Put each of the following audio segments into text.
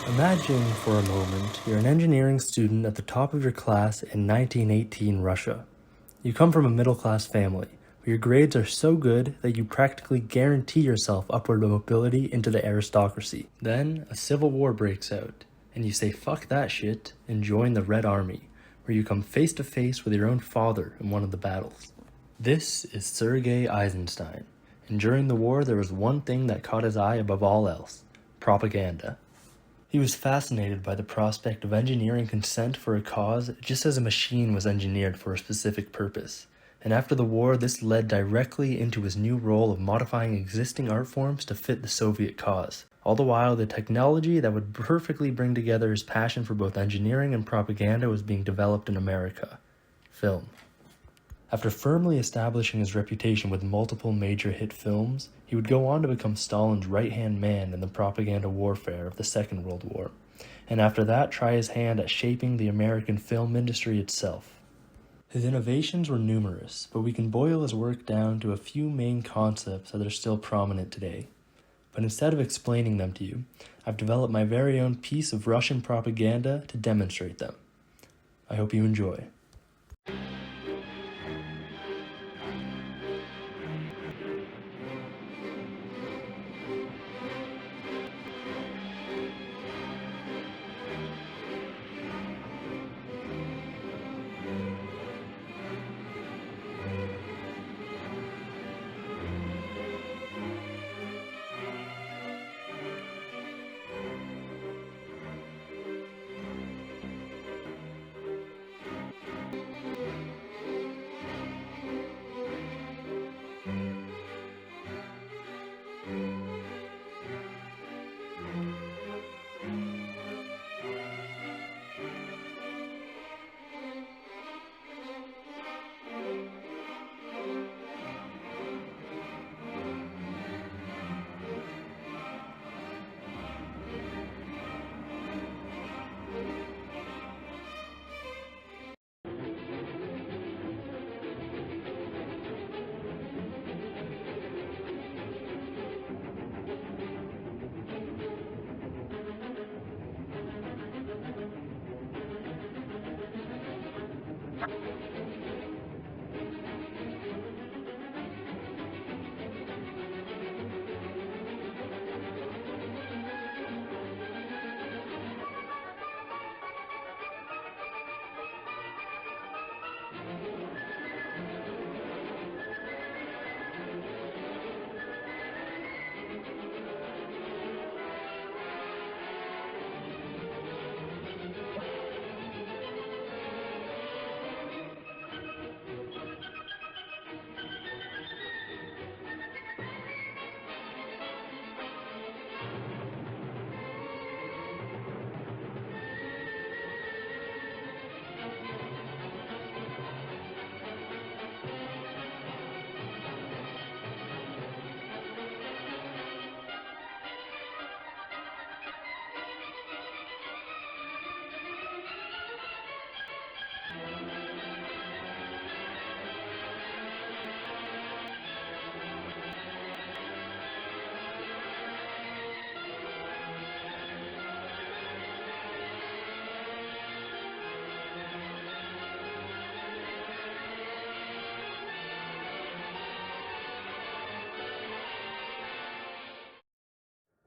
Imagine for a moment you're an engineering student at the top of your class in 1918 Russia. You come from a middle-class family, where your grades are so good that you practically guarantee yourself upward mobility into the aristocracy. Then, a civil war breaks out, and you say fuck that shit and join the Red Army, where you come face to face with your own father in one of the battles. This is Sergei Eisenstein, and during the war there was one thing that caught his eye above all else: propaganda. He was fascinated by the prospect of engineering consent for a cause just as a machine was engineered for a specific purpose. And after the war, this led directly into his new role of modifying existing art forms to fit the Soviet cause. All the while, the technology that would perfectly bring together his passion for both engineering and propaganda was being developed in America: film. After firmly establishing his reputation with multiple major hit films, he would go on to become Stalin's right-hand man in the propaganda warfare of the Second World War, and after that try his hand at shaping the American film industry itself. His innovations were numerous, but we can boil his work down to a few main concepts that are still prominent today. But instead of explaining them to you, I've developed my very own piece of Russian propaganda to demonstrate them. I hope you enjoy.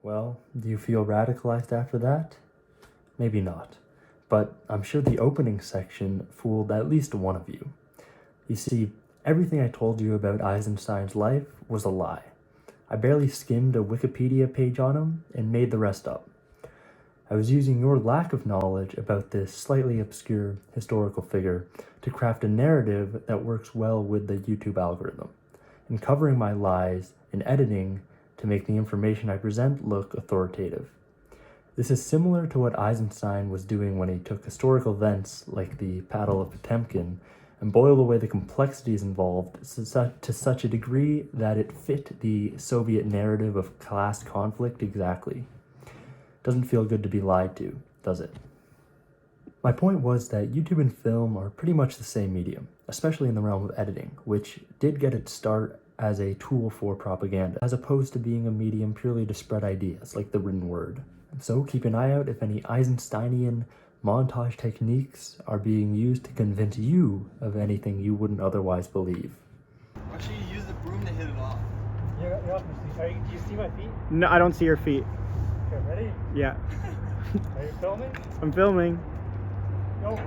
Well, do you feel radicalized after that? Maybe not, but I'm sure the opening section fooled at least one of you. You see, everything I told you about Eisenstein's life was a lie. I barely skimmed a Wikipedia page on him and made the rest up. I was using your lack of knowledge about this slightly obscure historical figure to craft a narrative that works well with the YouTube algorithm, and covering my lies and editing to make the information I present look authoritative. This is similar to what Eisenstein was doing when he took historical events like the Battle of Potemkin and boiled away the complexities involved to such a degree that it fit the Soviet narrative of class conflict exactly. Doesn't feel good to be lied to, does it? My point was that YouTube and film are pretty much the same medium, especially in the realm of editing, which did get its start as a tool for propaganda, as opposed to being a medium purely to spread ideas, like the written word. And so keep an eye out if any Eisensteinian montage techniques are being used to convince you of anything you wouldn't otherwise believe. Why should you use the broom to hit it off? You're off your seat. Do you see my feet? No, I don't see your feet. Okay, ready? Yeah. Are you filming? I'm filming. Go.